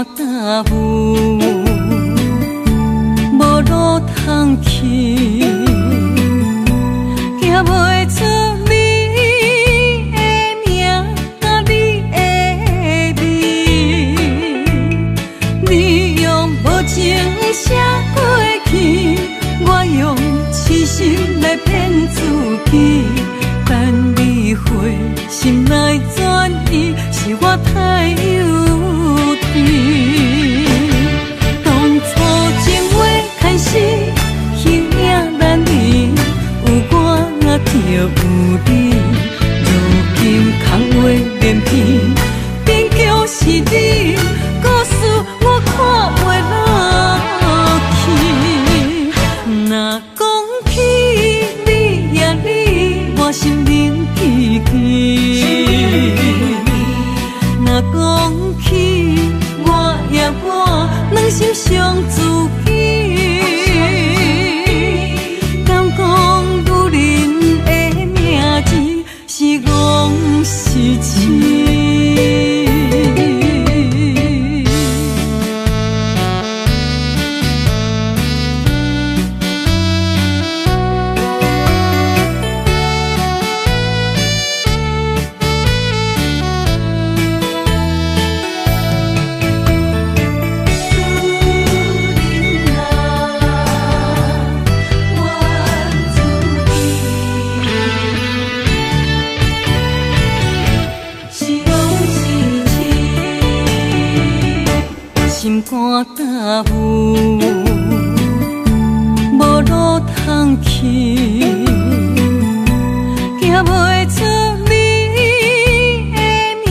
大雾，无路通去，行袂出你的名甲你的味，你用无情写过去，我用痴心来骗自己。等你回心来转意，是我太幼稚。当初情话牵丝，形影难离，有我就有你。如今空话连篇，边叫是你，故事我看袂落去。若讲起你呀你，我心灵记记。若讲起我呀我，两心相知己。敢讲女人的名字是戆是痴？心肝大雾，无路通去，行袂出你的名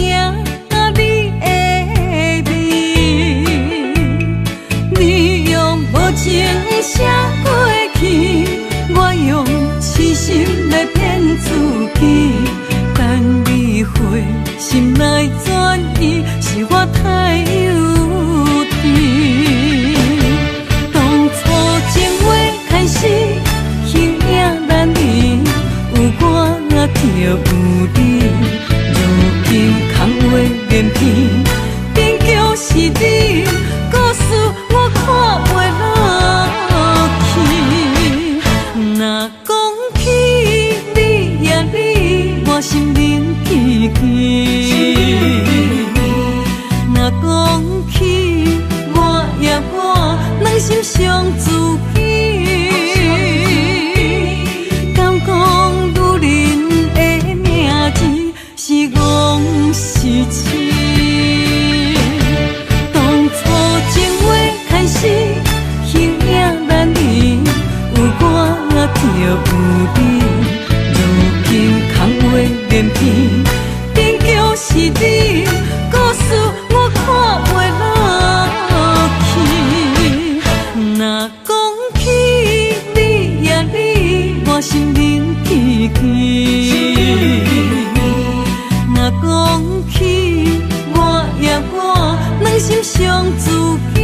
甲你的味，你用无情写过去，我用痴心来骗自己。等你回心来转意，是我太幼稚。当初情话牵丝，形影难离，有我就有你。如今空话连篇，边叫是你，故事我看袂落去。若讲起你呀你，我心灵记记。若讲起我呀我，两心相知己。敢讲女人的名字是戆是痴？当初情话牵丝，形影难离，有我就有你。如今空话连篇，边叫是你，故事我看袂落去。若讲起你呀你，我心灵记记。若讲起我呀我，两心相知己。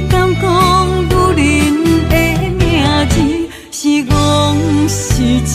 敢讲女人的名字是戆是痴？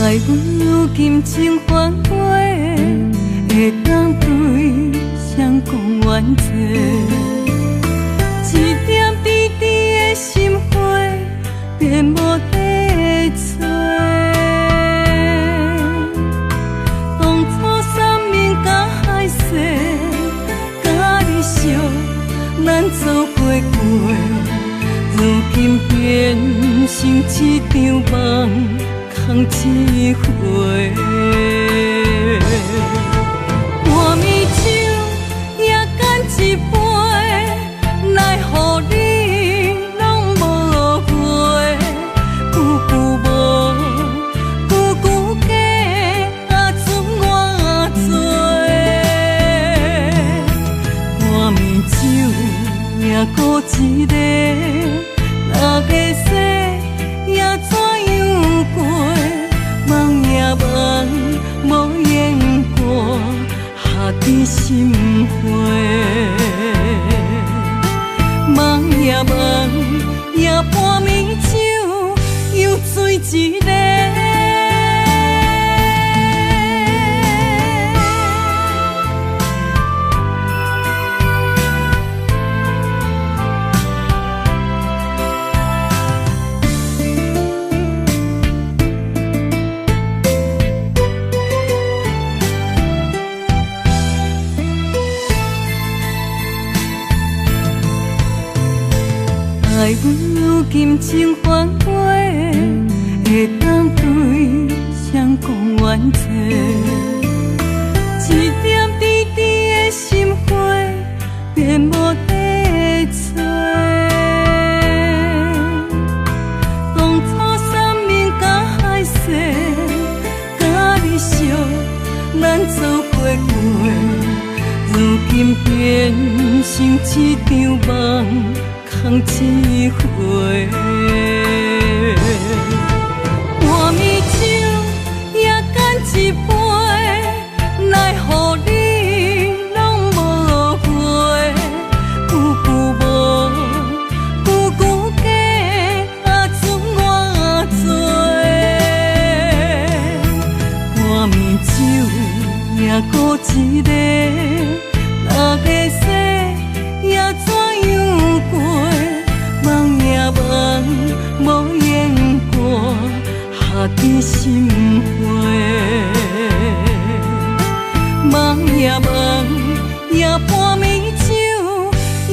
爱阮如今情繁花会当对谁讲冤罪？一点滴滴的心花，变无地找。当初三面甲海誓，甲你惜，咱做伙过。如今变成一场梦，空一回。半暝酒也干一杯，奈何你拢无回？久久无，久久假，啊准我做。半暝酒也孤一个。那个世也怎样过？梦也梦，无言过，下伫心花。梦也梦，也半暝酒，又醉一个。爱阮如今情反悔，会当对谁讲冤罪？一点滴滴的心花，变无地找。当初三面甲海誓，甲你惜，咱做伙过。如今变成一场梦。空一回，半暝酒也干一杯，奈何你拢无回？久久无，久久假，啊准我做。半暝酒也孤一个，那个世也怎样过？梦也梦，无言过，下伫心花。梦也梦，也半暝酒，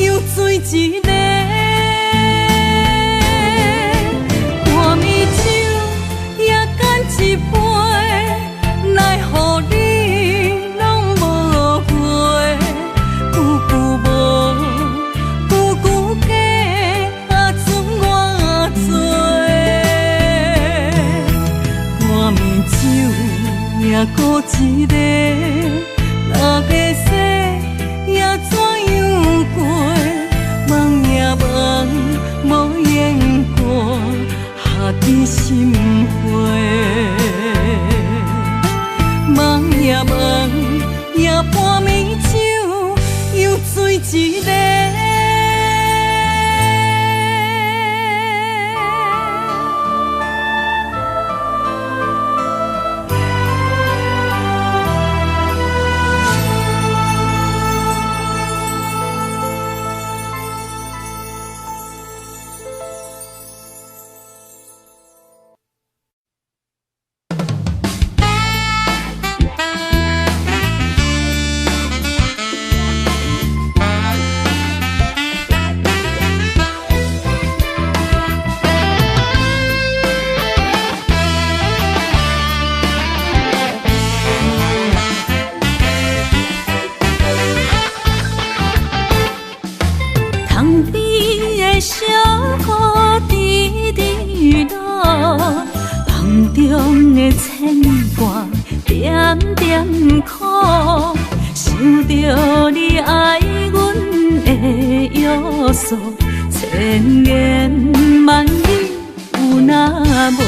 又醉一个。半暝酒也干一杯，奈何你拢无回？久久无。也孤一个，那个世也怎样过？梦也梦，无言过，下伫心花。梦也梦，也半暝酒，又醉一个。千言万语有那无？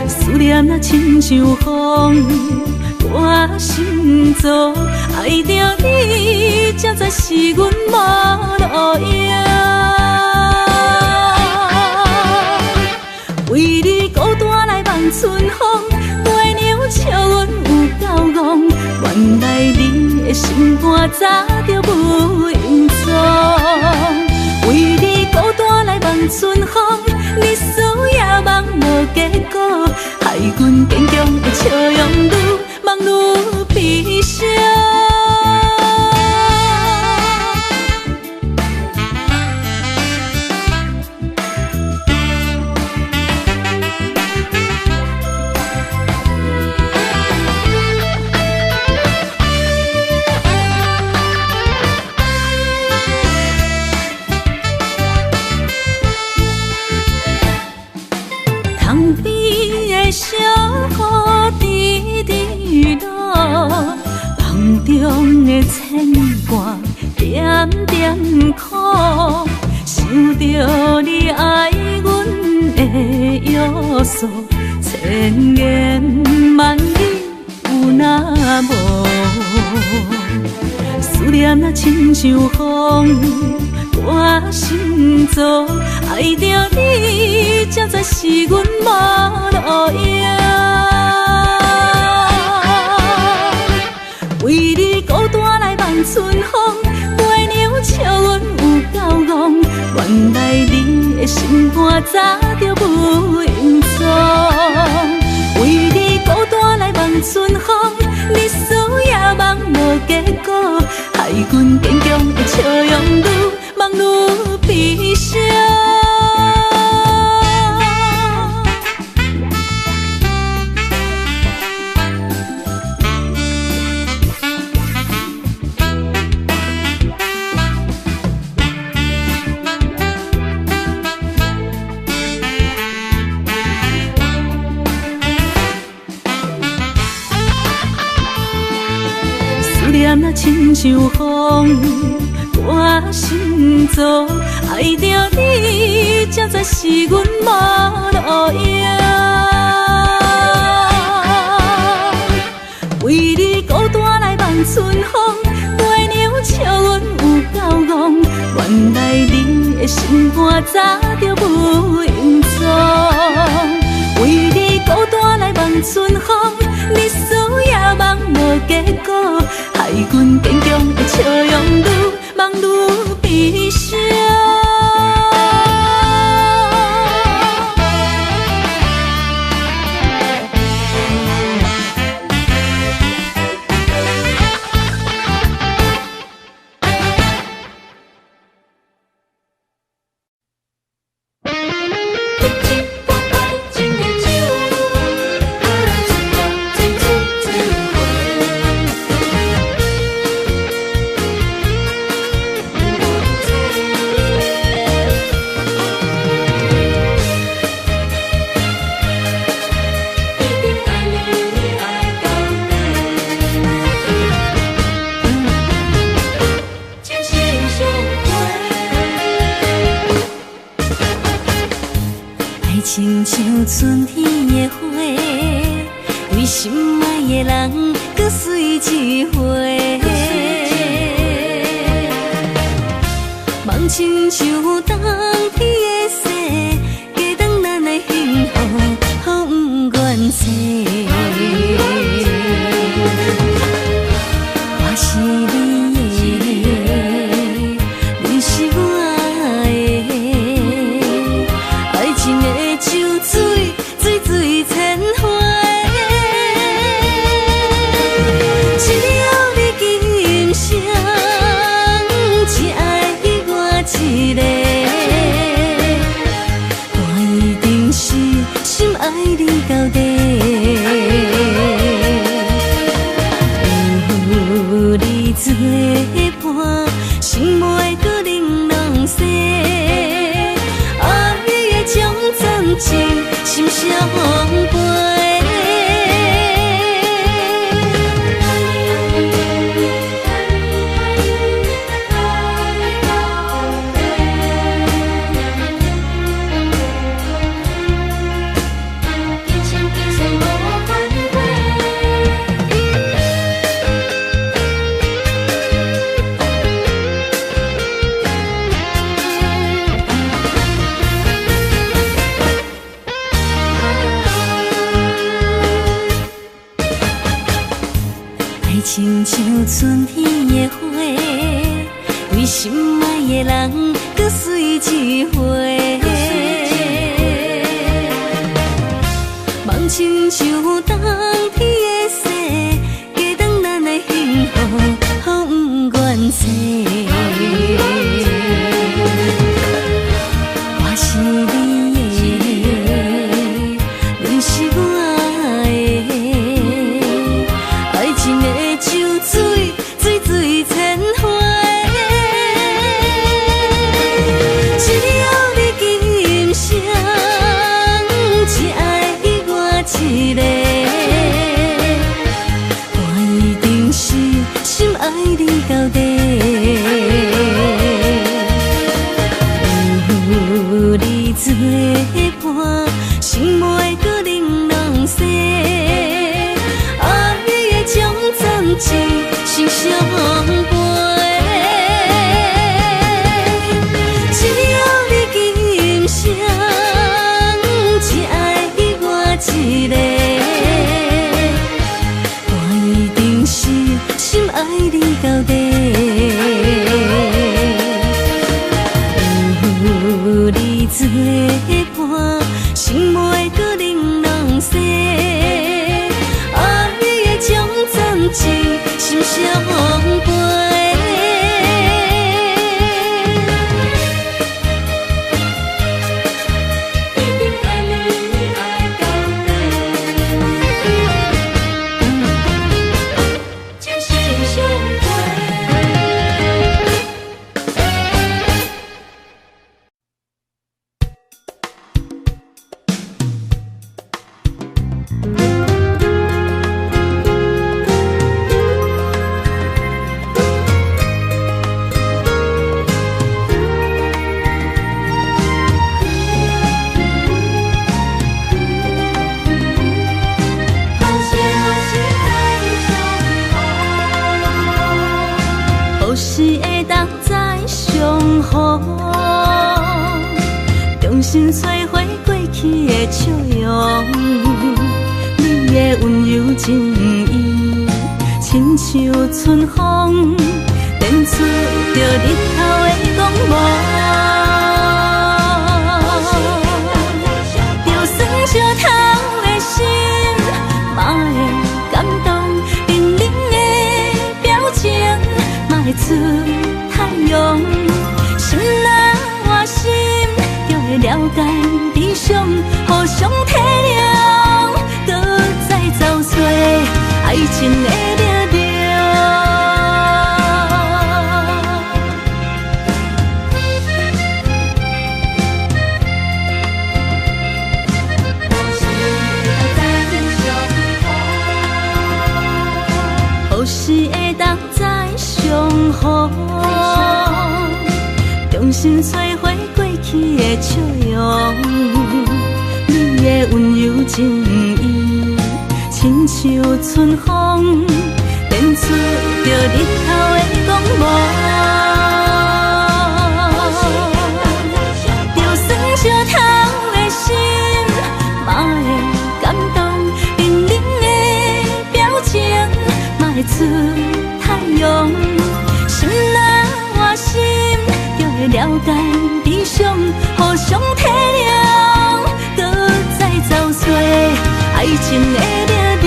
思念啊，亲像风，我心中爱着你，才知是阮无路用。为你孤单来望春风，月娘笑阮有够戆。早就无影踪。为你孤单来望春风，日思夜梦无结果，害阮坚强的笑容愈梦愈悲伤。小雨滴滴落，梦中的牵挂点点苦，想着你爱阮的约束，千言万语有那无？思念啊，亲像风。我心中爱着你，才知是阮无路用。为你孤单来望春风，月娘笑阮有够戆。原来你的心肝早就无影踪。为你孤单来望春风，日思夜梦无结果，害阮坚强的笑容愈梦愈悲伤。思念啊，亲像风。我心中爱着你，才知是阮无路用。为你孤单来望春风，月娘笑阮有够戆。原来你的心肝早就无影踪。为你孤单来望春风，日思夜梦无结果，害阮坚强的笑容愈梦愈悲伤。亲像春天的花，为心爱的人搁水一回。梦亲像冬天的雪，加长咱的幸福，予不愿舍。我是你的，你是我的，爱情的酒水，水水千花。只要你今生只爱我一个，我一定是心爱你到底。有你作伴，心袂搁玲珑色。爱的将真情心相陪。亲像春天的花，心爱的人，搁随一回。梦亲像冬天的雪，加长咱的幸福，予不愿找。我是你的，你是我的，爱情的酒水，水水千花。只要你今生只爱我一个，我一定是心爱你到底。有你作伴，心袂搁冷冷雪，爱的将暂时心相伴。只要你今生只爱我一个，我一定是心爱你到底。有你作伴，心袂搁冷冷雪，爱的将暂时心相伴。何时会当再相逢？重新找回过去的笑容。你的温柔情意，亲像春风，电出着日头的光芒。就算烧透的心，嘛会感动，冷冷的表情。会出太阳，心若换心，就会了解悲伤，互相体谅，搁再找找爱情的力量。何时会当再相逢？重新找回过去的笑容。你的温柔情意，亲像春风，电出着日头的光芒。就算烧透的心，嘛会感动，冷冷的表情，嘛会出太阳。心若换心，就会了解悲伤，互相体谅，搁再找找爱情的力量。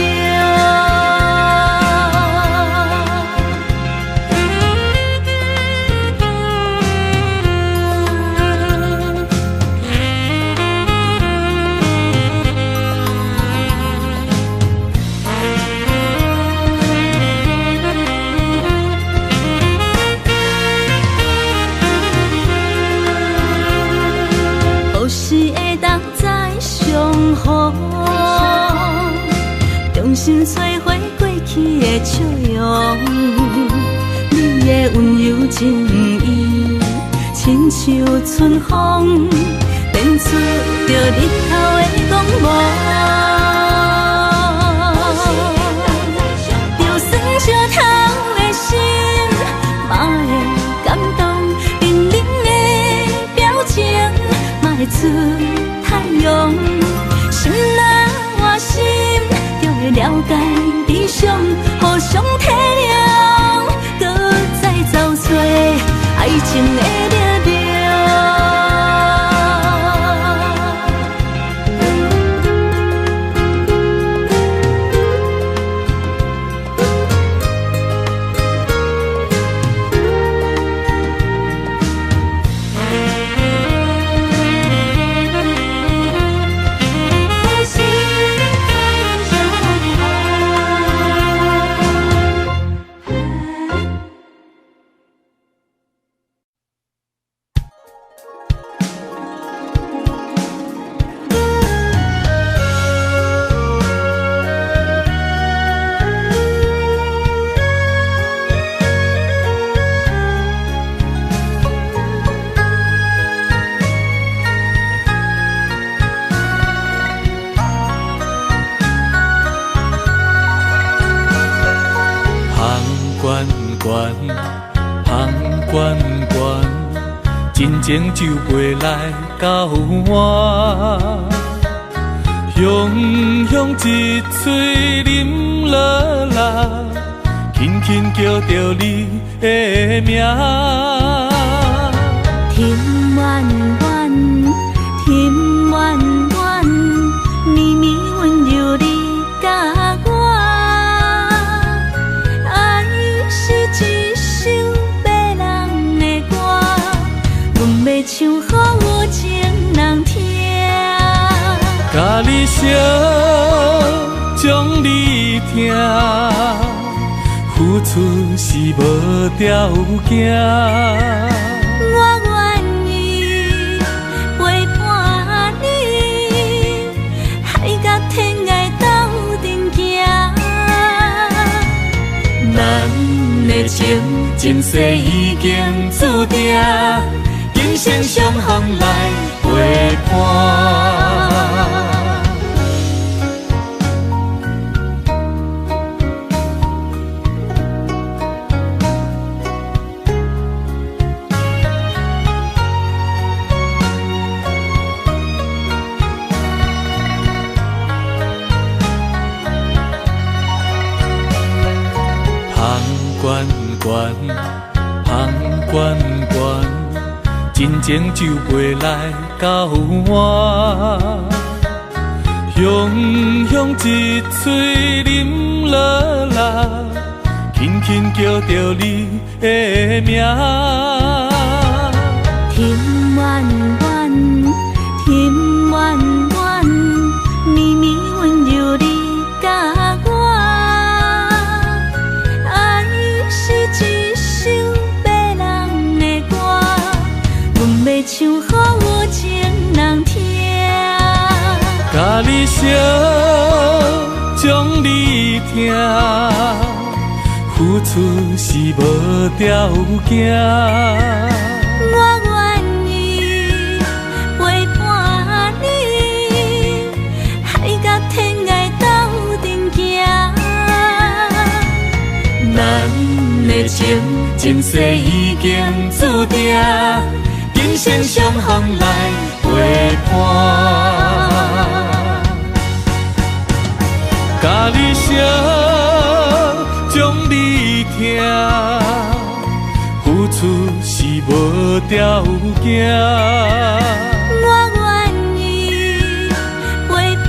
何时会当再相逢？重新找回过去的笑容。你的温柔情意，亲像春风，电出着日头的光芒。就算烧透的心，嘛会感动，冷冷的表情，嘛会出太阳。心若换心，就会了解悲伤，互相体谅，搁再找找爱情的热热。真情就袂来到我，雄雄一嘴啉落来，轻轻叫着你的名。甜弯弯，甜弯弯，绵绵温柔你甲我，爱是一首别人的歌。阮要唱予有情人听，甲你烧，将你听，付出是无条件。我愿意陪伴你，海甲天涯斗阵行。咱的情前世已经注定。今生相逢来陪伴，香关关，香关关。真情就袂来到我，雄雄一嘴啉落来，轻轻叫着你的名。甜弯弯，甜弯弯，绵绵温柔你甲我，爱是一首别人的歌。要唱予有情人听，甲你烧，将你听，付出是无条件。我愿意陪伴你，海甲天涯斗阵行。咱的情前世已经注定。今生相逢来陪伴，甲你烧，将你听，付出是无条件。我愿意陪伴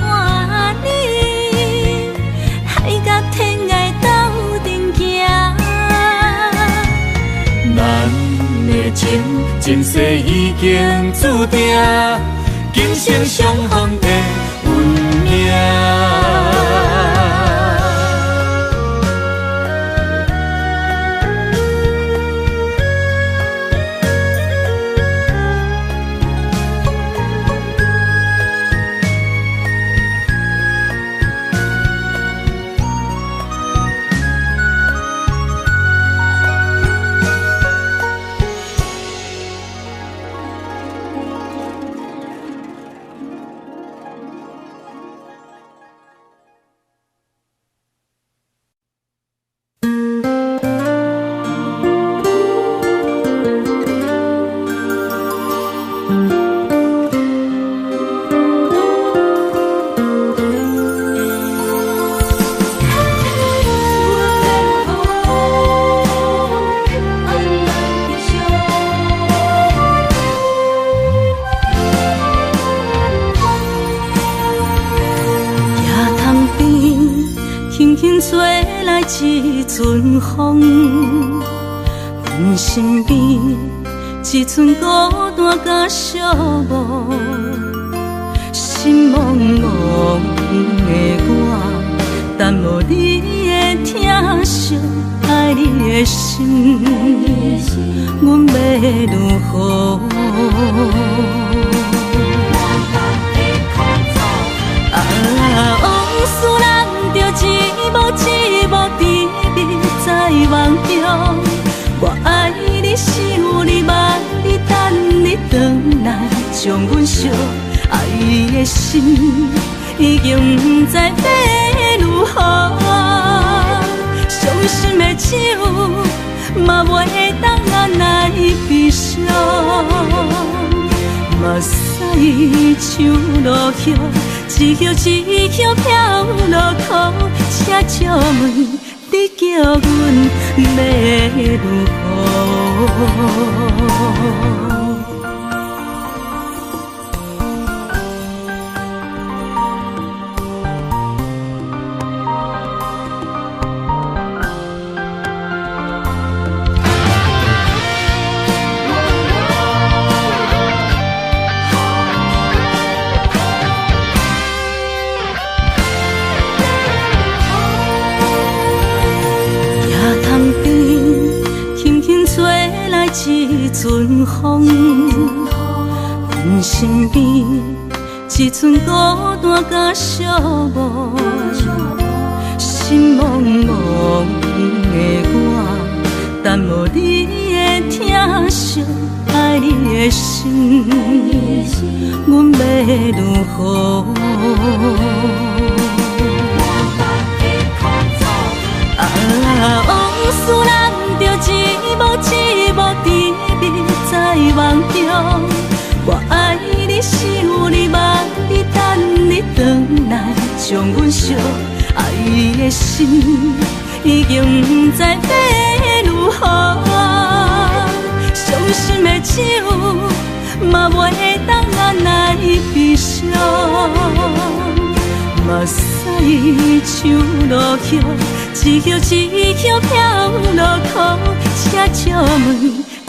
你，海甲天涯斗阵行。咱的情前世已经注定，今生相逢的运命。阵风，阮身边一寸孤单甲寂寞，心茫茫的我，等无你的疼惜，爱你的心，阮要如何？往事人着一幕一幕甜蜜在梦中，我爱你想你望你等你回来，将阮惜爱的心已经不知要如何，伤心的手嘛袂当按来悲伤，目屎像落叶。一叶一叶飘落土，请借问你叫阮要如何？一阵风，阮身边一寸孤单甲寂寞，心茫茫的我，等无你的疼惜，爱你的心，阮要如何？往事人着一幕一幕甜蜜在梦中，我爱你想你望你等你回来，将阮惜爱的心已经不知要如何，伤心的手嘛袂当按来悲伤，目屎像落叶。一叶一叶飘落土，请借问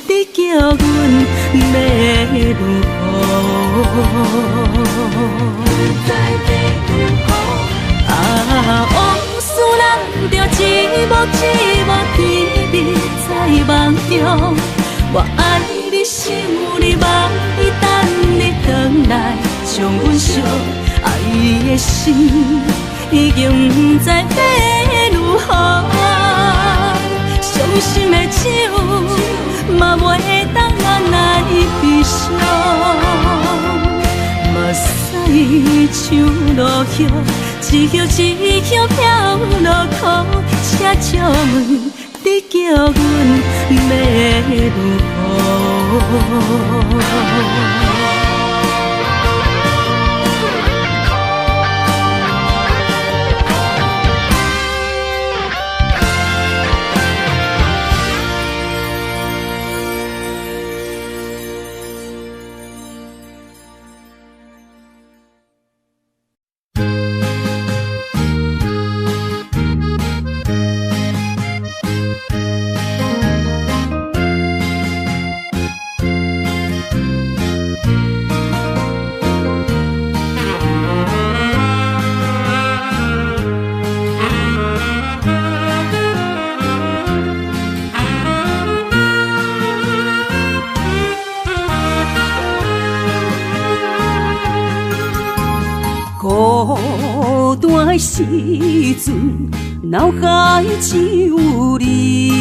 你叫阮要如何？往事人着一幕一幕甜蜜在梦中，我爱你想你望你等你回来，将阮惜爱的心已经不知要如何，伤心的手嘛袂当按来悲伤，目屎像落叶，一叶一叶飘落土，请借问你叫阮要如何？孤单的时阵，脑海只有你，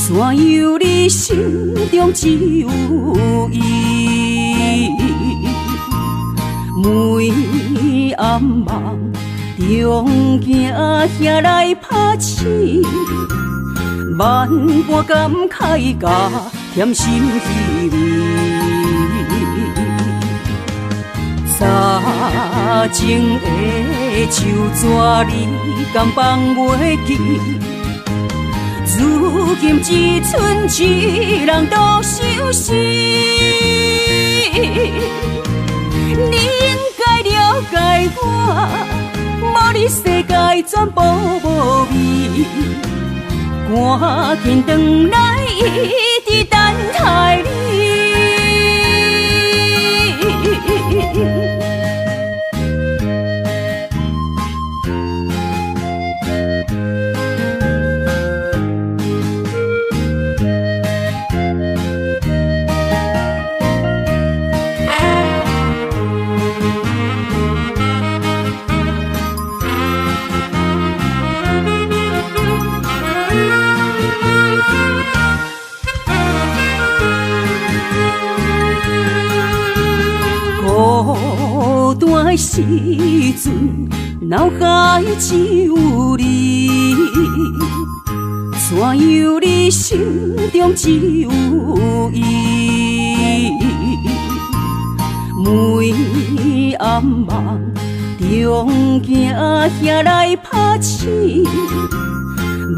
怎样你心中只有伊？每暗梦中惊遐来拍醒，万般感慨甲添心稀微。早前的手纸你敢放袂记？如今只剩一人独相思。你应该了解我，无你你世界全部无味，赶紧转来，一直等待你。孤单的时阵，脑海只有你，怎样你心中只有伊？每暗梦中惊遐来拍醒，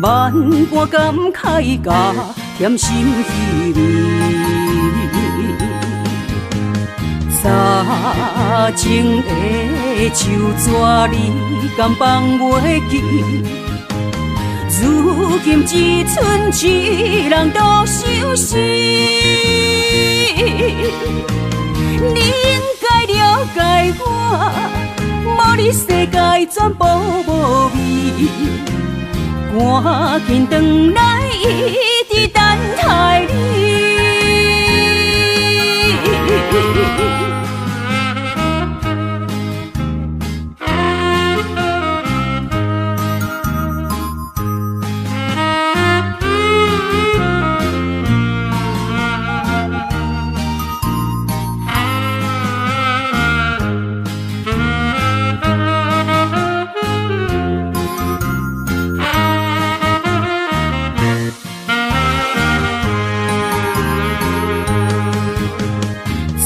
万般感慨甲甜心稀微。早前的手纸你敢放袂记？如今只剩一人独相思。你应该了解我，无你世界全部无味。赶紧转来，一直等待你。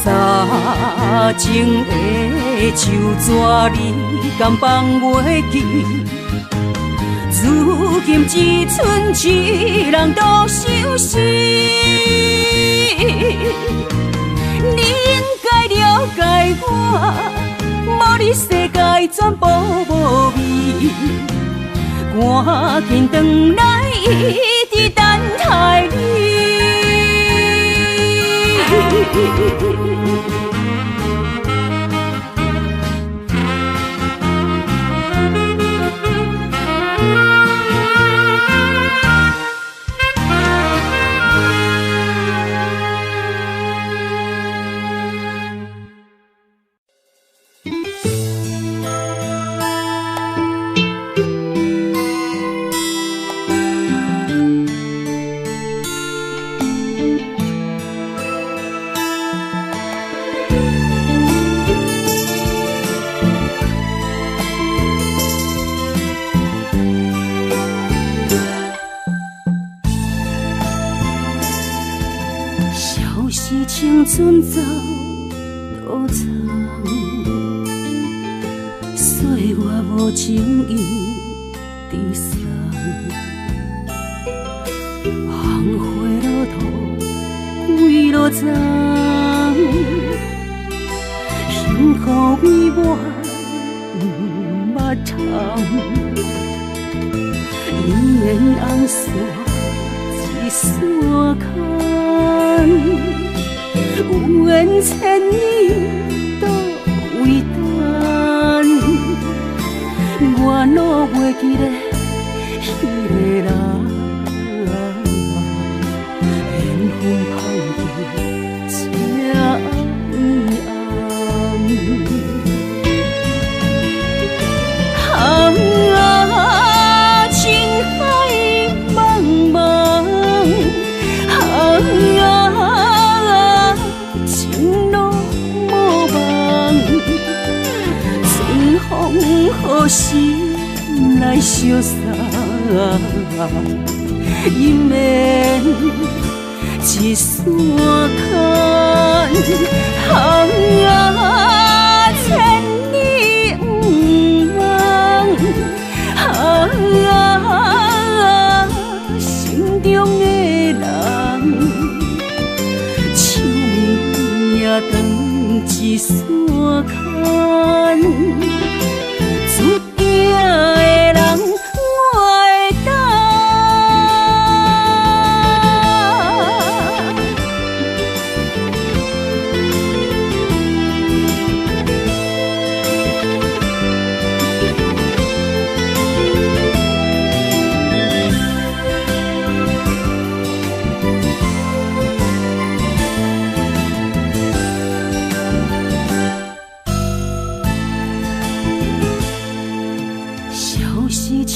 早前的手纸你敢放袂记？如今只剩一人独相思。你应该了解我，无你世界全部无味。赶紧转来，一直等待你。青春走多长，岁月无情意地送，红花落土归落丛，幸福美满目窗，姻缘红线一线牵。有缘千里都为等，我哪袂记得迄个人，缘分抛弃这暗暗，情海茫茫，好心来相送，姻缘一线牵，千里不忘，心中的人，手也长一线牵。注定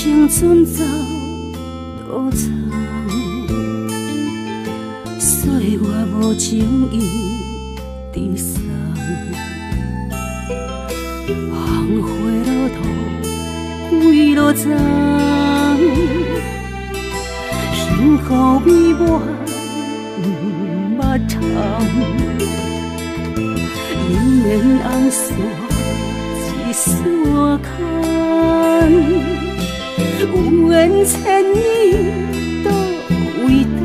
青春走多长，岁月无情意地送，红花落土归落丛，幸福美满捌通，迎面红线一线牵，有缘千里都为等，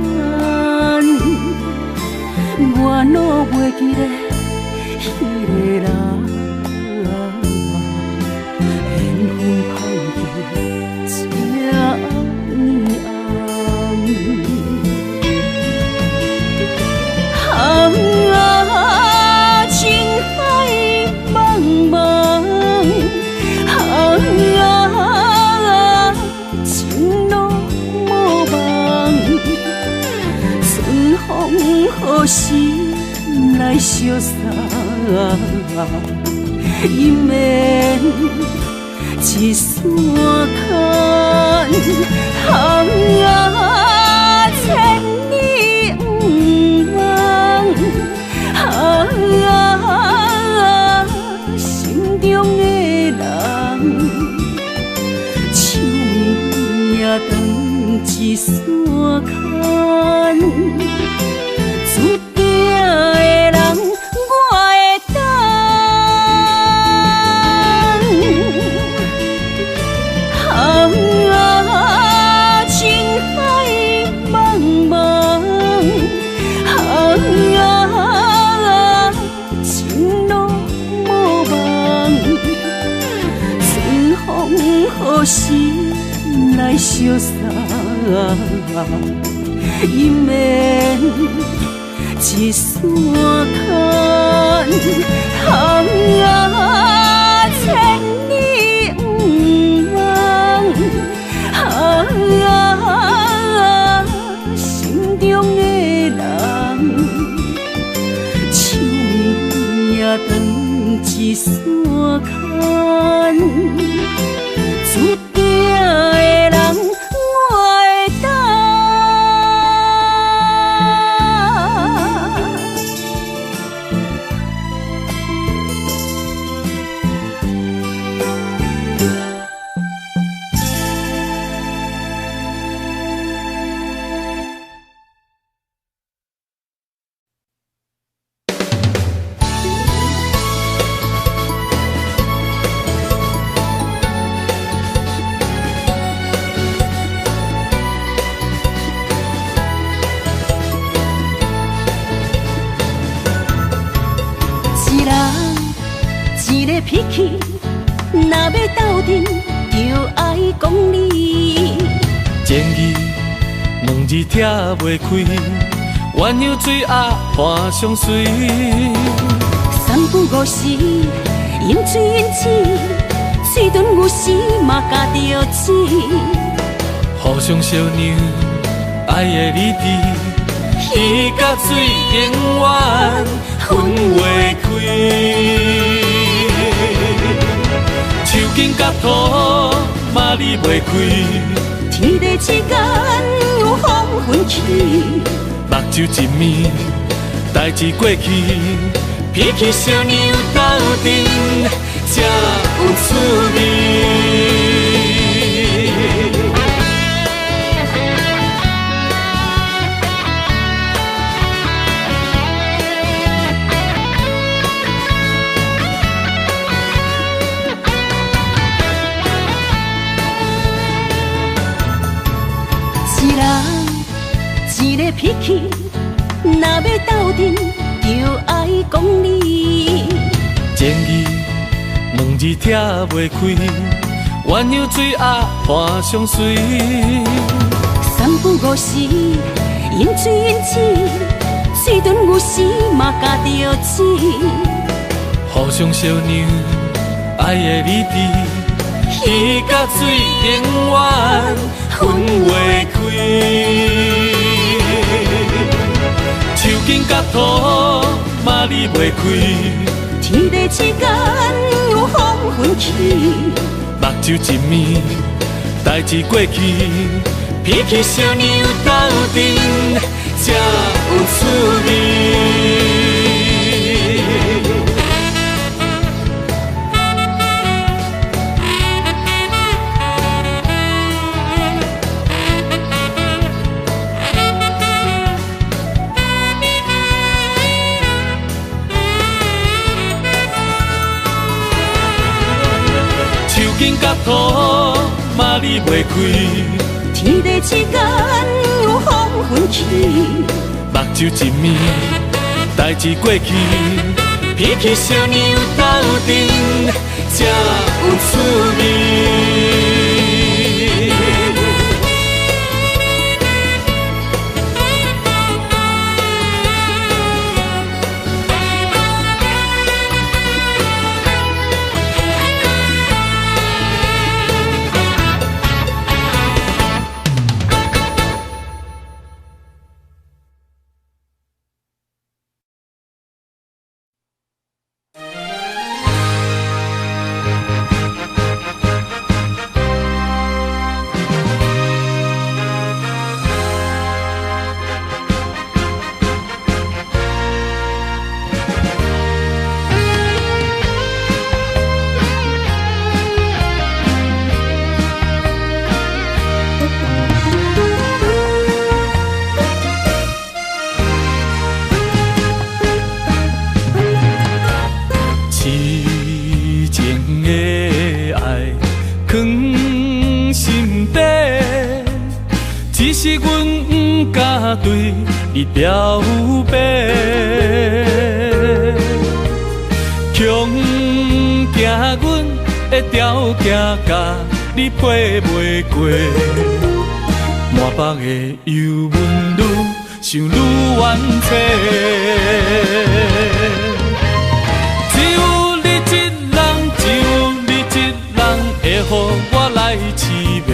我拢袂记得迄个人。好心来相送，姻缘一线牵，红啊千里不忘，红啊心中的人，手也长一线牵。注定的人，我会等。红啊，情海茫茫，红啊，情路无望，春风好时来相送，姻缘。一线牵，红啊，千里不忘，红啊，心中的人，手也长一线牵，注定的人，我会等。脾气，若要斗阵，就爱讲理。前义两字拆袂开，鸳鸯水鸭伴相随。三不五时，饮水饮水，水遁有时嘛加着钱。互相相让，爱的理智，鱼甲水永远分袂开。手筋甲土嘛离袂开，天地之间有风分起，目睭一暝，代志过去，脾气相让斗阵，才有趣味。一个脾气，若要斗阵，就爱讲理。前义两字拆袂开，鸳鸯水鸭伴相随。三不五时，饮水饮水，水遁有时嘛加着钱。互相相让，爱的理智，鱼甲水永远分袂开。手筋甲土嘛离袂开，天地之间有风分起，目睭一暝，代志过去，鼻起小娘斗阵，才有滋味。紧甲土嘛离袂开，天地之间有风云起，目睭一暝，代志过去，鼻起小娘斗阵，才有滋味。是阮不敢对你表白，强惊阮的条件甲你配袂过，满腹的忧闷愈想愈怨切，只有你一人，只有你一人会予我来凄迷。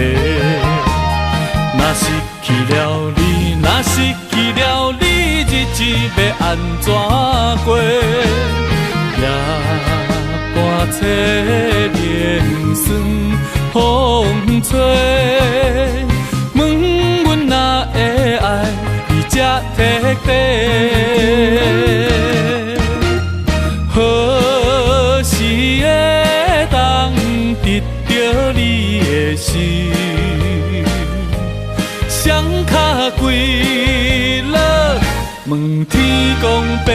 若失去了你，若失去了你，日子要安怎过？夜半切连酸风吹，问阮哪会爱你这彻底？何时会当得到你的心？双脚跪落，问天公伯。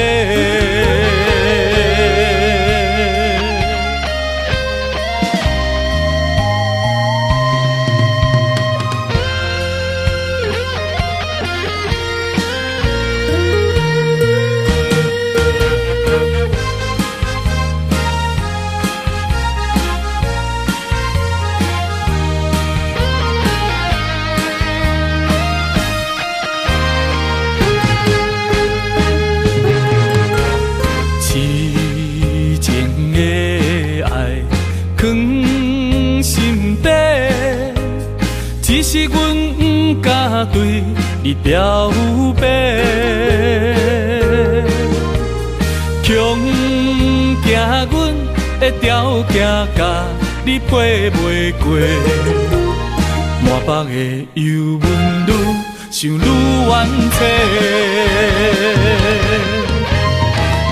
只是阮不敢对你表白，强惊阮的条件甲你配袂过，满腹的忧闷愈想愈怨切，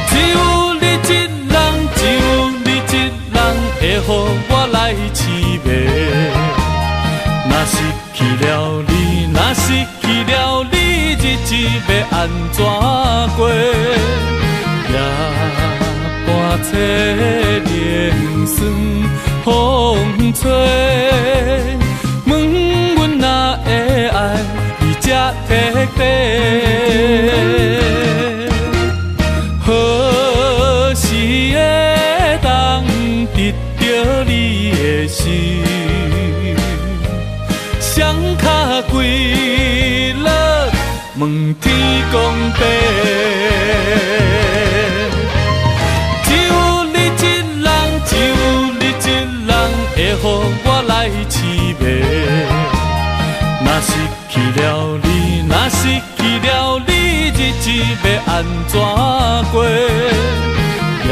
只有你一人，只有你一人会予我来凄迷。若失去了你，若失去了你，日子要安怎过？夜半切连酸风吹，问阮哪会爱你这彻底？何时会当得到你的心？双脚跪落，问天公伯。只有你一人，只有你一人会予我来凄迷。若失去了你，若失去了你，日子要安怎过？夜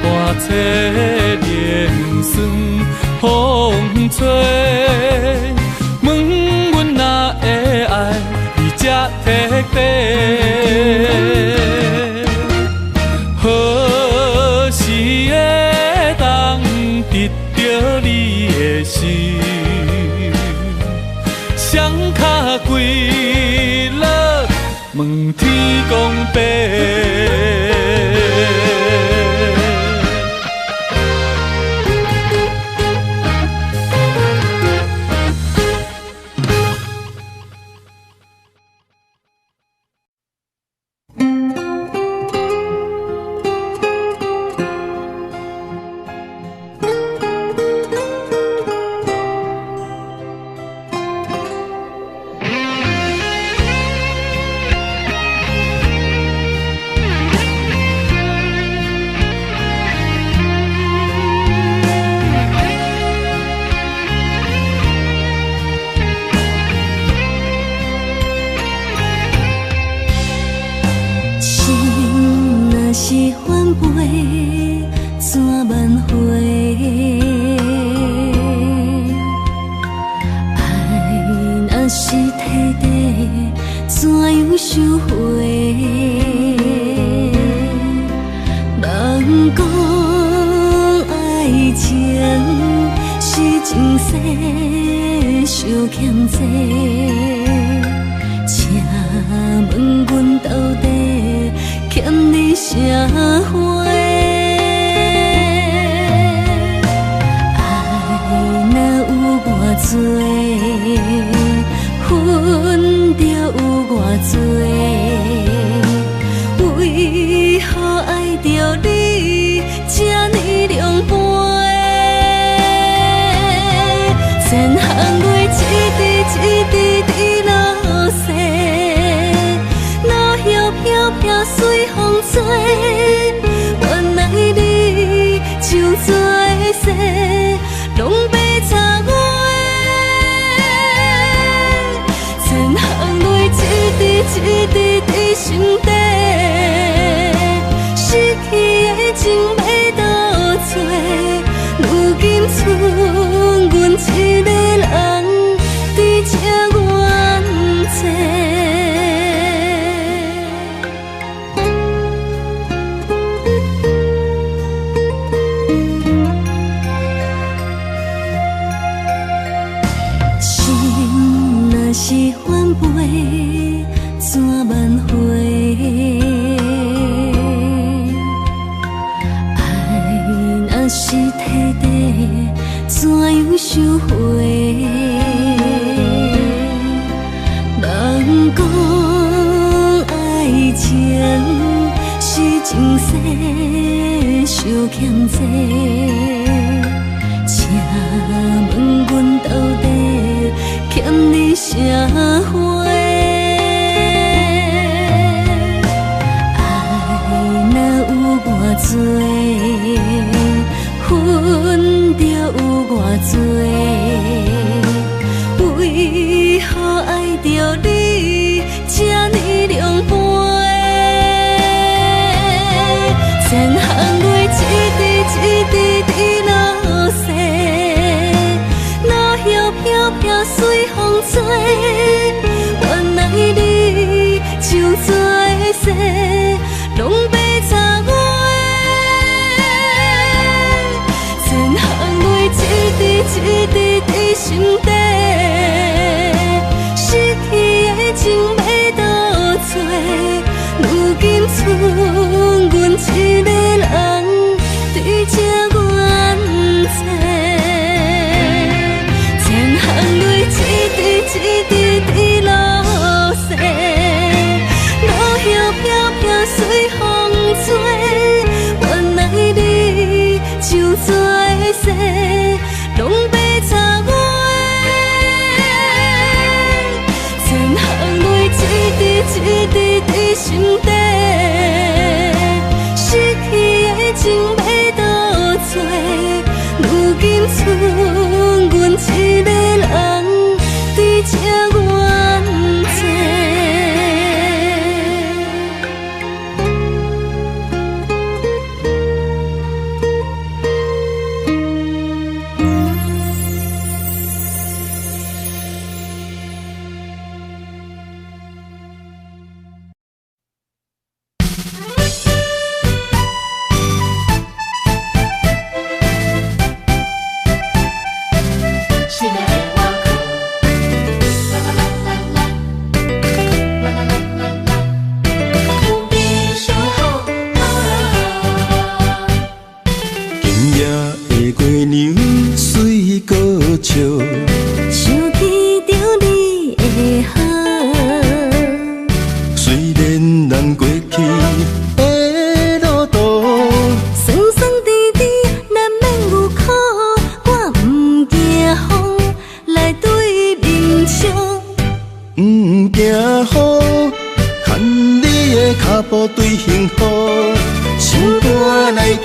半切连酸风吹。问阮哪会爱你这徹底？何時會當得到你的心？雙腳跪落，問天公伯。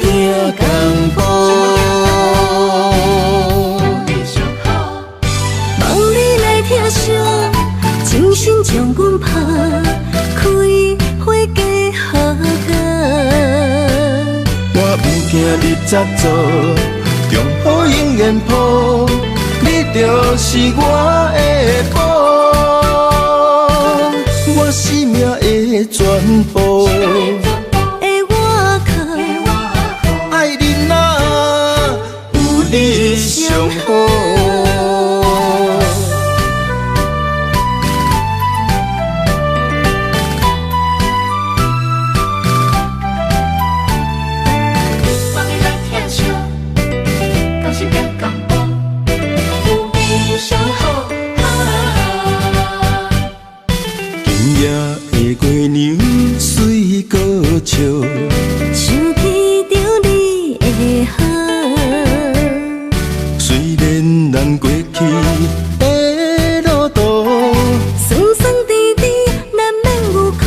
行同步。望你来听声，精神将阮拍开花家好个。我不惊你早做，用好永远抱，你就是我的宝，我生命的全部。的我靠，爱你哪有你上好？想起着你的好，虽然咱过去的路途酸酸甜甜难免有苦，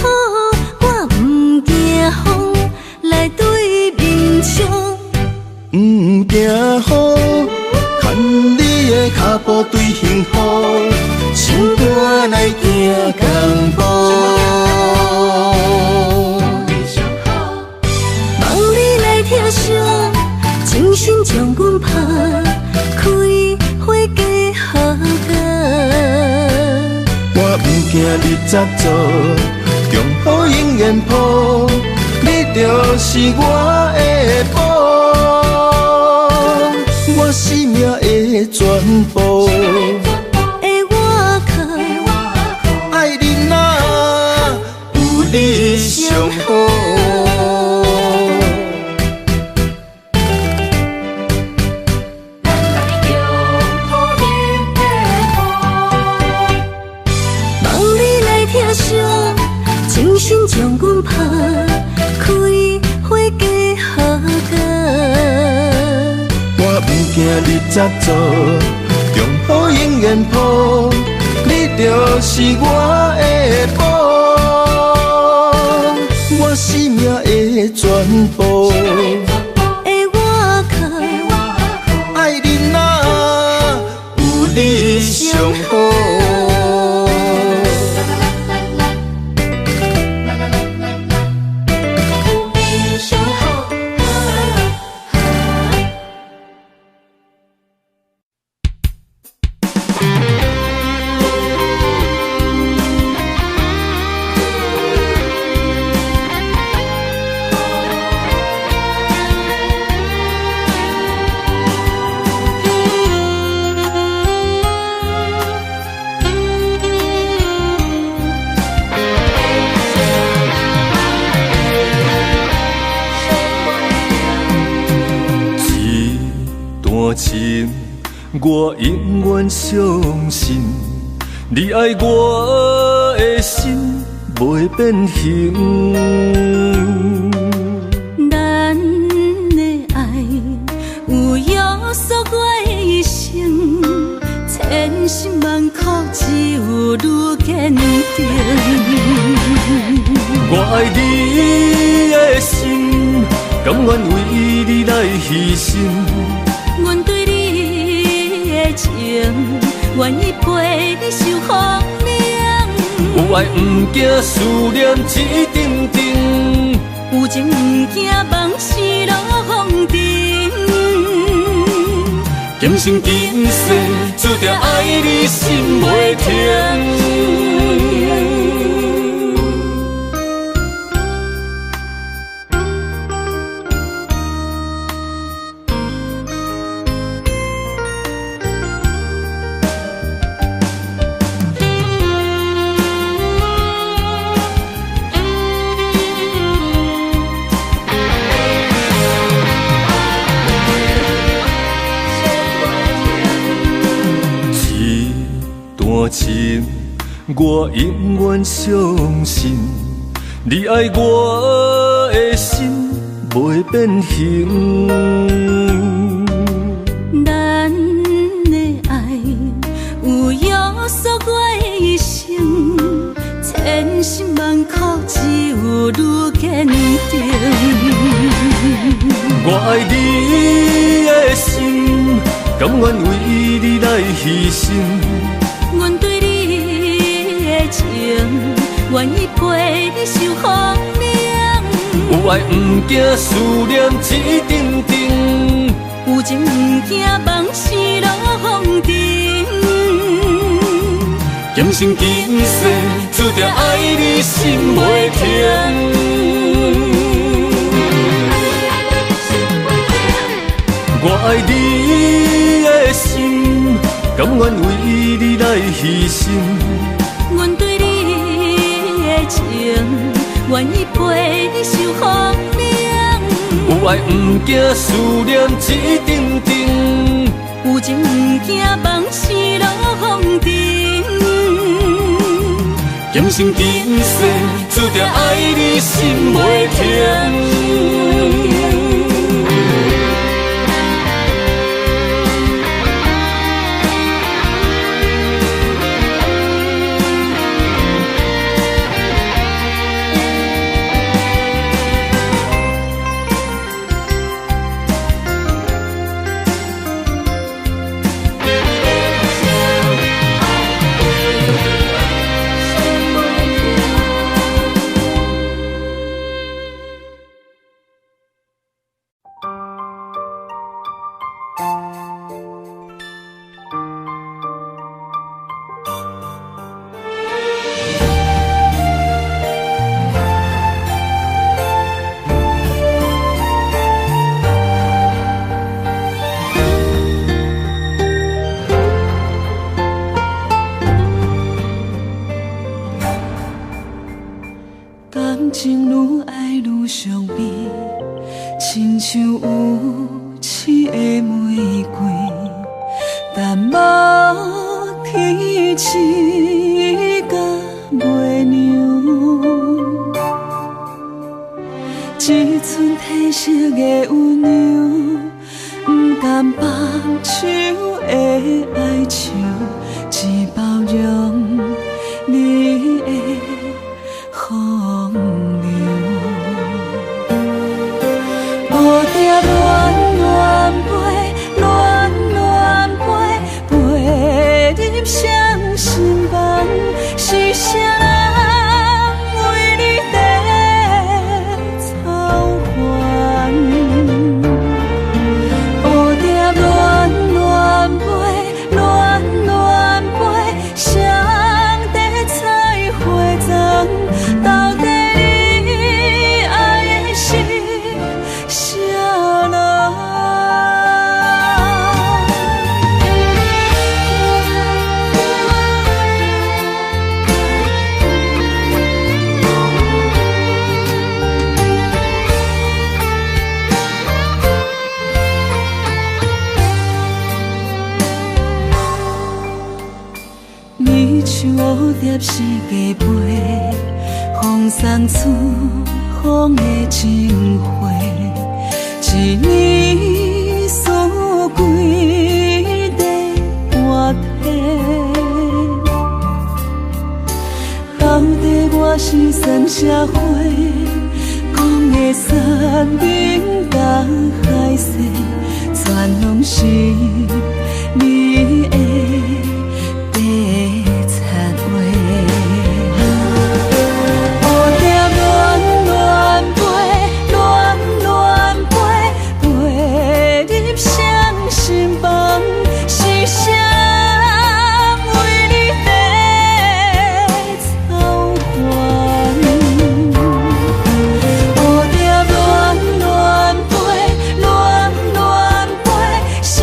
我不惊风来对面冲，不惊雨，牵你的脚步对幸福，心肝来行同步。精神将阮拍开花家好个。我不惊你早做，用好永远抱，你就是我的宝，我生命的全部。的我靠，爱你哪有你上好？精神将阮拍开花家好个。我不惊你早做，用好永远抱，你就是我的宝，我生命的全部。的我靠，爱你哪有你上好？情，我永远相信，你爱我的心袂变形。咱的爱有约束我的一生，千辛万苦只有愈坚定。我爱你的心，甘愿为你来牺牲。阮对你的情，愿意陪你受风凉。有爱不惊思念一阵阵，有情不惊梦死落风尘。今生今世注定爱你心袂停。情，我永远相信，你爱我的心袂变形。咱的爱有约束我的一生，千辛万苦只有愈坚定。我爱你的心，甘愿为你来牺牲。阮对你的情，愿意陪你受风凉。有爱不惊思念一阵阵，有情不惊梦醒落风尘。今生今世，注定爱你心袂停。我爱你的心，甘愿为你来牺牲。阮对你的情，愿意陪你受风凉。有爱不惊思念一阵阵，有情不惊梦醒落风尘。今生今世，注定爱你心袂停。感情愈爱愈伤悲，亲像有刺的玫瑰，但无天星甲月亮，一寸褪色的温柔，不甘放手的哀愁，只包容你的风流。蝴蝶恋恋飞，恋恋飞，飞入双心房，是谁人为你在操烦？蝴蝶恋恋飞，恋恋飞，上帝采花丛，到底你爱的是啥人？你像蝴蝶是加倍，风送出风的情花，一年输几地换体。到底我是算啥货？讲的山顶甲海誓，全拢是你的白贼话。蝴蝶恋恋飞，恋恋飞，飞入双心房，是谁人为你在操烦？蝴蝶恋恋飞，恋恋飞，上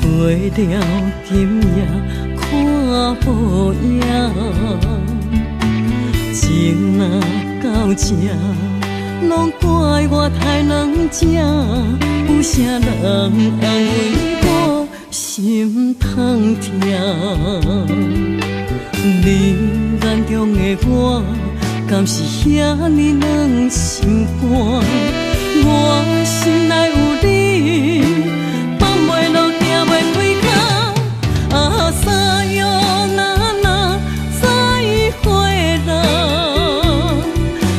过了今夜看无影，情若到这，拢怪我太软情，有啥人安慰我心痛痛？你眼中的我，敢是遐尼软心肝？我心内有你，放袂落，行袂开口。啊，三月那再会啦，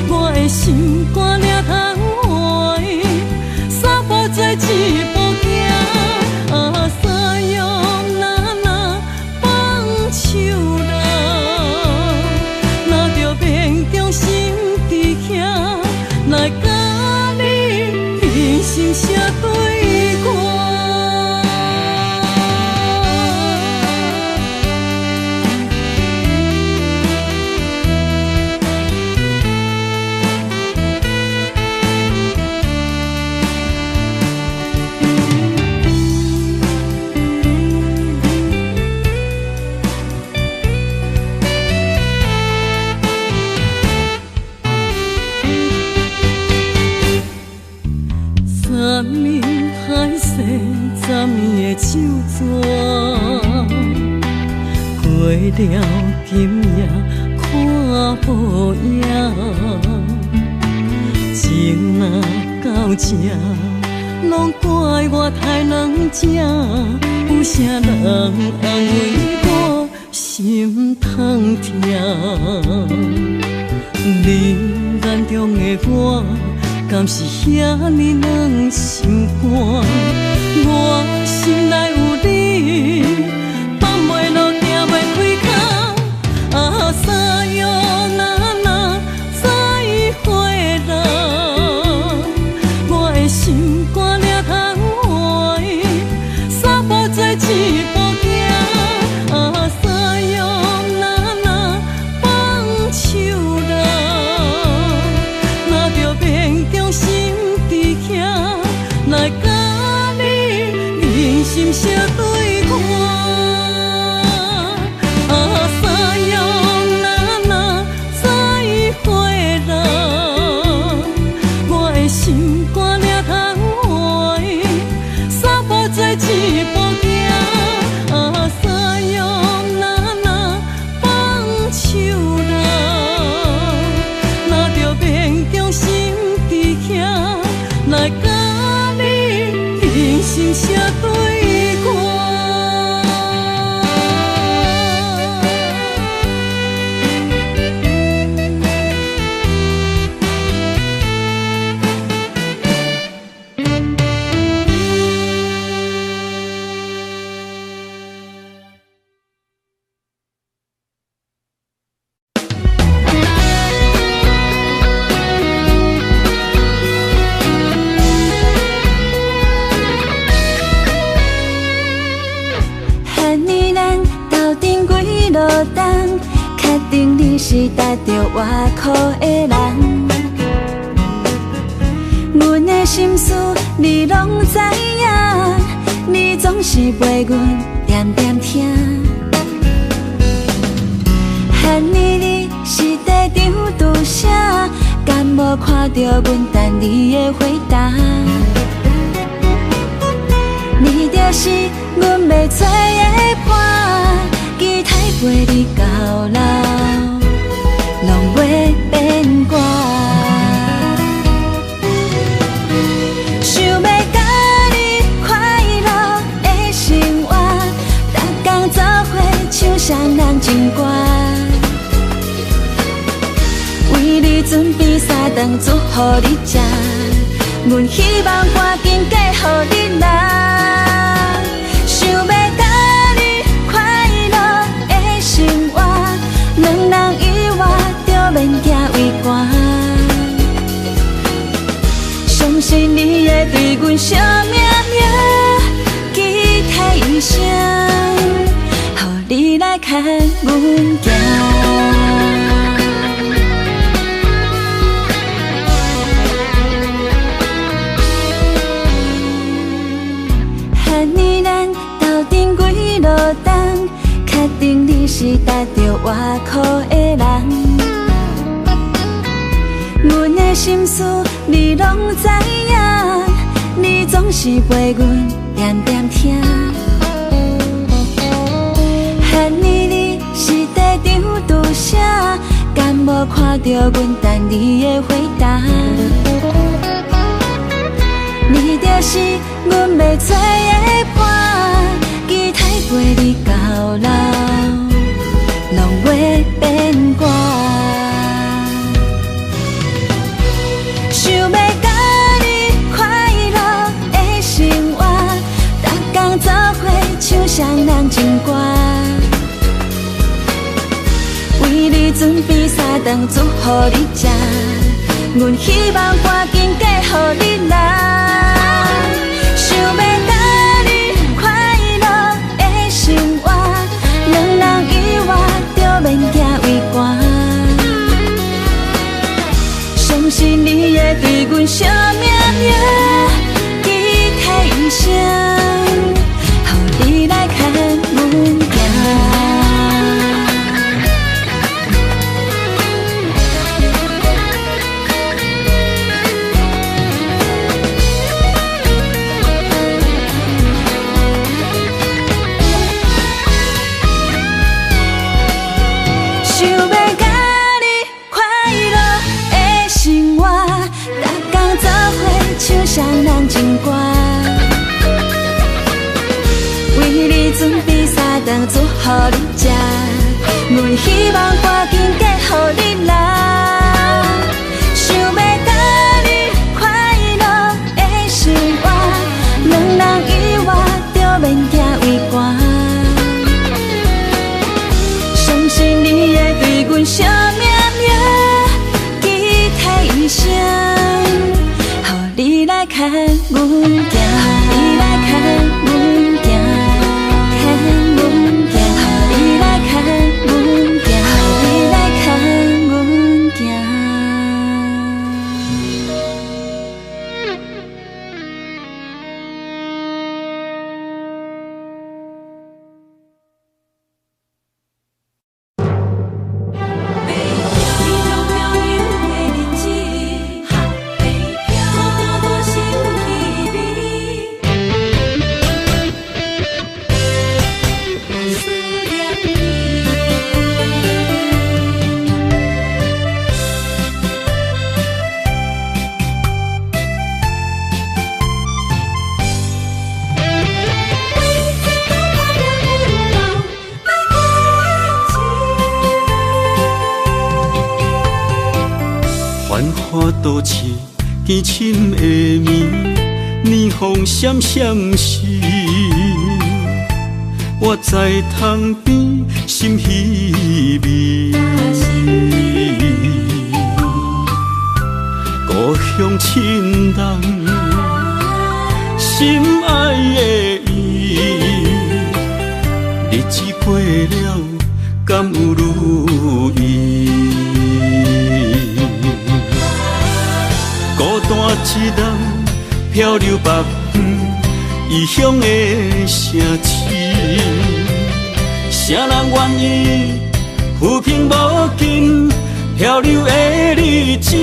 我的心肝领通换，煞无做一步行。啊，三月那放手啦，若着命中心伫遐，来甲你人生写对歌。三面海誓，十面的手纸，过了今夜看无影，情若到这，拢怪我太软情，有啥人安慰我心痛痛？你眼中的我，敢是遐尼软心肝？我心内有你，放袂落，行袂开口。啊，三月那再会啦，我的心肝领通换，煞无做一步行。啊，三月那放手啦，若着命中心伫遐，来甲你人生写对歌。啊，三月那再会啦，我的心肝领通换，煞无做一步行。啊，三月那放手啦，若着命中心伫遐，来甲你人生写对歌。确定你是踏着外裤的人，阮的心事你拢知影，你总是陪阮点点听。喊你是在场拄啥？敢无看到阮等你的回答？你就是阮要做的伴，期待陪你到老，拢袂变卦。想要甲你快乐的生活，逐天做伙唱双人情歌，为你准备三顿煮予你食，阮希望赶紧嫁予你啦。想要甲你快乐的生活，两人以外就免惊畏寒。相信你会对阮惜命命，期待一生，予你来牵阮行。落冬，确定你是踏着外裤的人。阮的心事你拢知影，你总是陪阮点点听。遐年你是在场拄啥？敢无看到阮等你的回答？你就是阮要做的伴，期待陪你到老，拢会变卦。想要甲你快乐的生活，逐天做伙唱双人情歌，为你准备3顿煮予你食，阮希望赶紧嫁予你啦。想要甲你快乐的生活，两人以外就免行为寒。相信你会对阮惜命命，期待一生，予你来牵阮行。想要甲你快乐的生活，逐天做伙唱双人情歌，为你准备3顿煮予你食，阮希望赶紧嫁予你啦。想要甲你快乐的生活，两人以外就免行为寒。相信你会对阮惜命命，期待一生，予你来牵阮行，你来牵阮行，牵阮行，你来牵阮行，你来牵阮行。繁华都市凄深的暝，霓虹闪闪时，我在窗边心稀微。故乡亲人，心爱的伊，日子过了，敢有如意？孤单一人漂流北远，异乡的城市，谁人愿意浮萍无尽漂流的日子？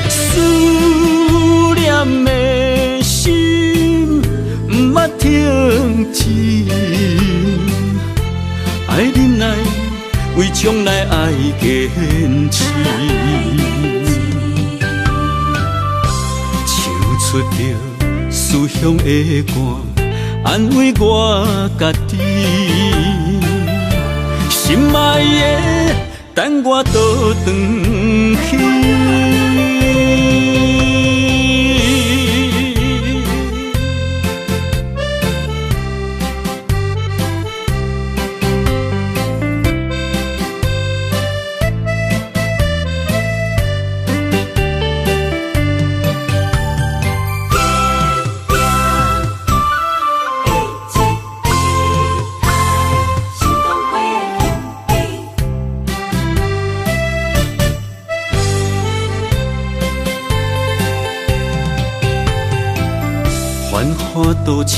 思念的心不捌停止，爱忍耐，为将来爱坚持。唱出着思乡的歌，安慰我家己。心爱的，等我倒转去。繁华都市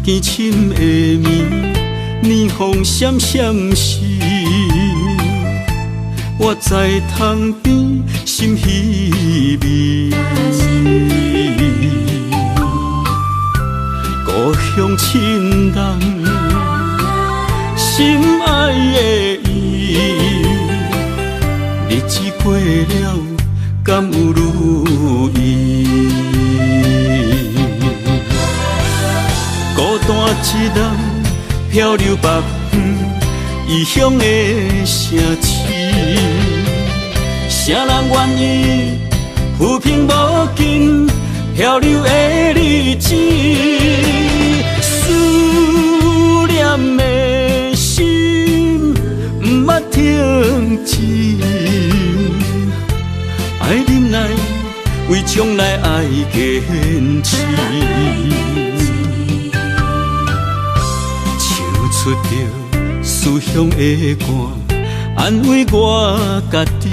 见深的暝，年风闪闪时，我在窗边心稀微。故乡亲人，心爱的伊，日子过了，敢有如意？孤单一人漂流北远，异乡的城市，谁人愿意浮萍无尽漂流的日子？思念的心不捌停止，爱忍耐，为将来爱坚持。唱出着思乡的歌，安慰我家己。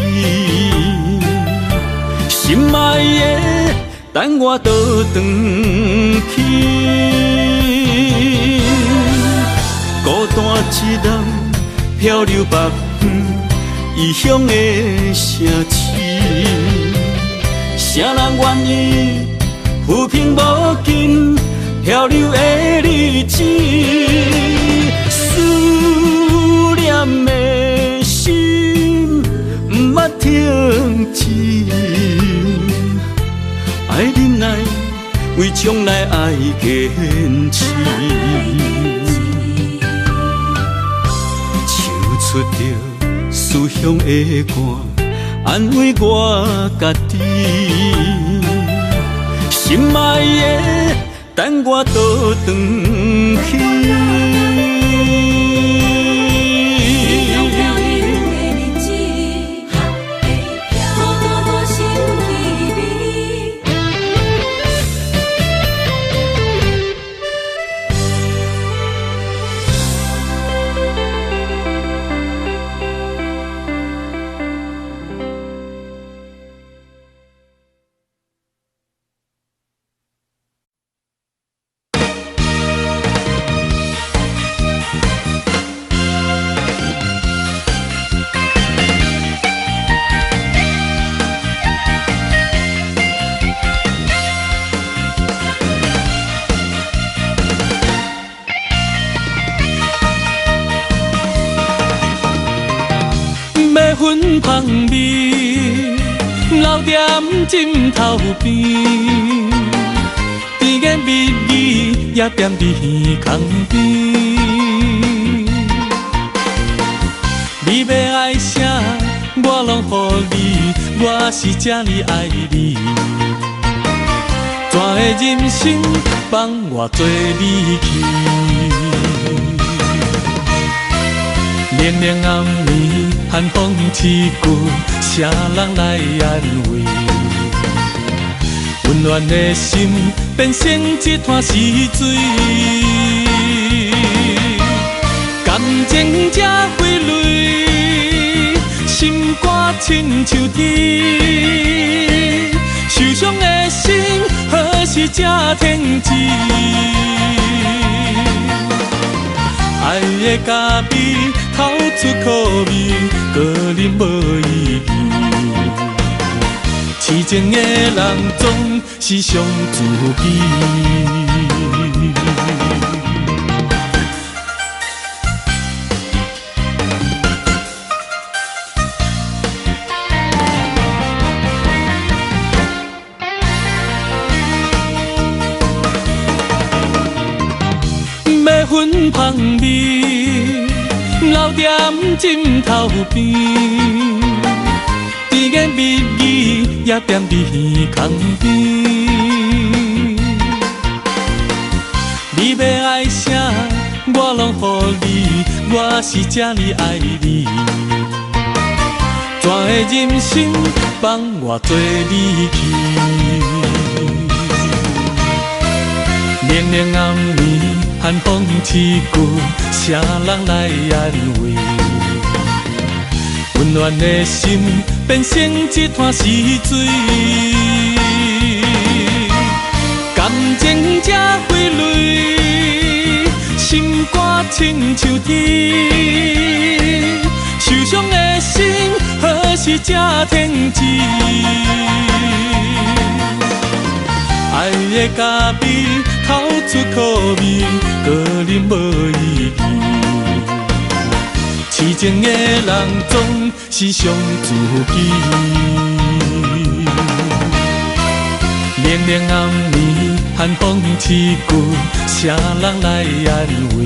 心爱的，等我倒转去。孤单一人漂流北远，异乡的城市，谁人愿意浮萍无尽漂流的日子？思念的心不捌停止，爱忍耐，为将来爱坚持。唱出着思乡的歌，安慰我家己。心爱的，等我倒转去。粉芳味，留踮枕头边，甜言蜜语也踮伫耳孔边。你要爱啥，我拢予你，我是这呢爱你。怎的人生放我做你去？连连暗暝，寒风刺骨，谁人来安慰？温暖的心变成一滩死水，感情才会泪，心肝亲像铁，受伤的心何时才停止？爱的咖啡透出苦味，个人无意义。痴情的人总是伤自己。要粉芳味，留踮枕头边，甜言蜜语也踮伫耳孔边。你要爱啥，我拢予你，我是这呢爱你。怎的人生放我做你去？连连暗暝，寒风刺骨，谁人来安慰？温暖的心变成一滩死水，感情才会泪，亲像天，受伤的心何时才停止？爱的咖啡透出苦味，个人无意义。痴情的人总是伤自己。凉凉暗暝，寒风刺骨，谁人来安慰？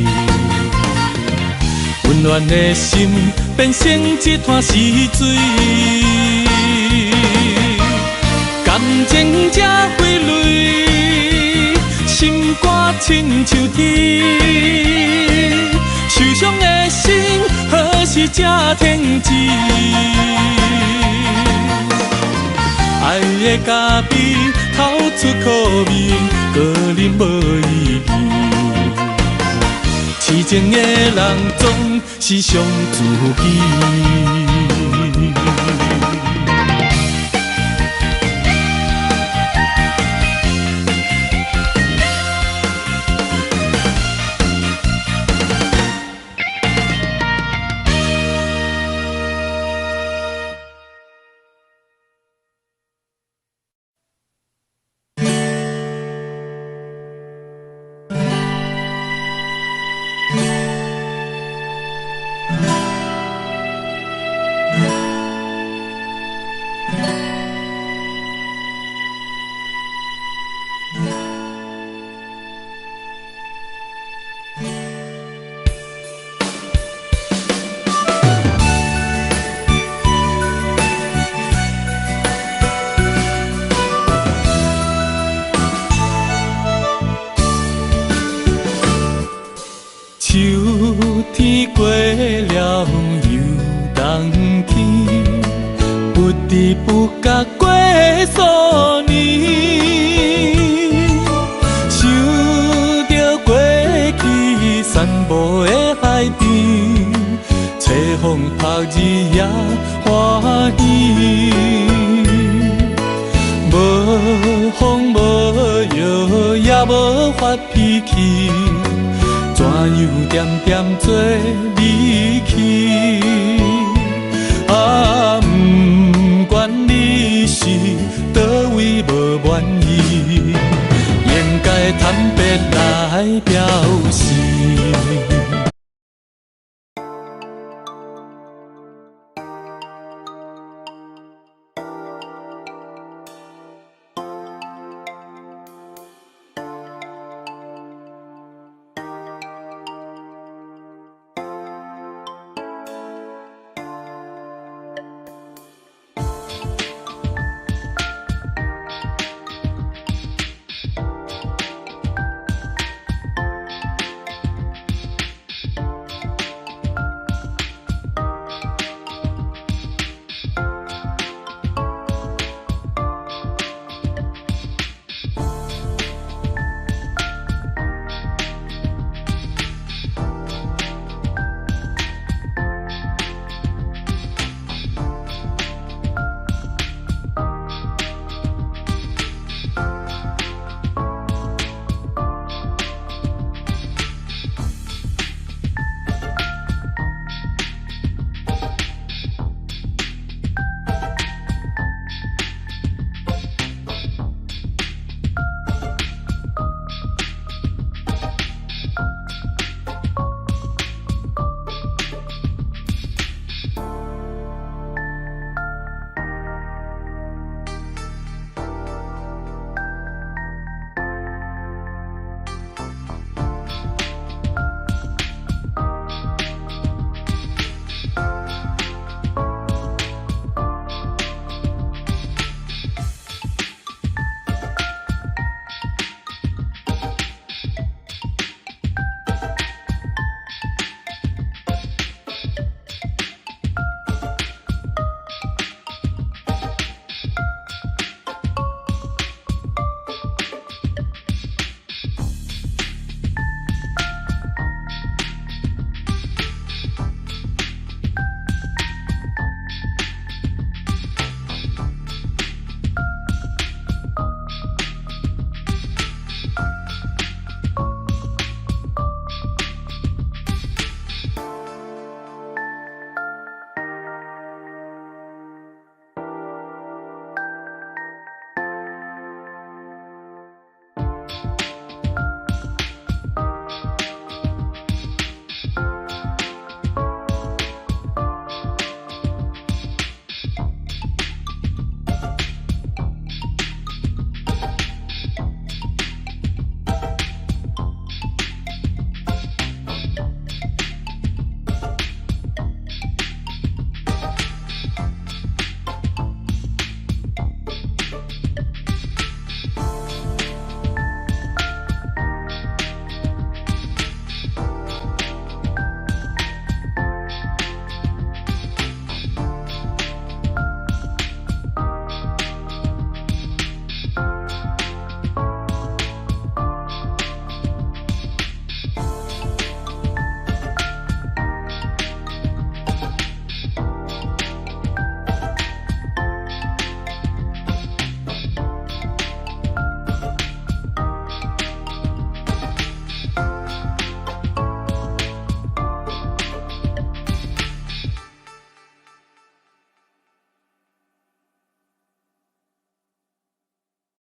温暖的心变成一滩死水，感情才挥泪，心肝亲像天，受伤的心何时才停止？爱的咖啡透出苦味，个人无意义。痴情的人总是伤自己。秋天过了又冬天，不知不觉过数年，想着过去散步的海边，吹风晒日也欢喜，无风无雨也无发脾气。怎样点点做离去？啊，不管你是倒位无满意，应该坦白来表示。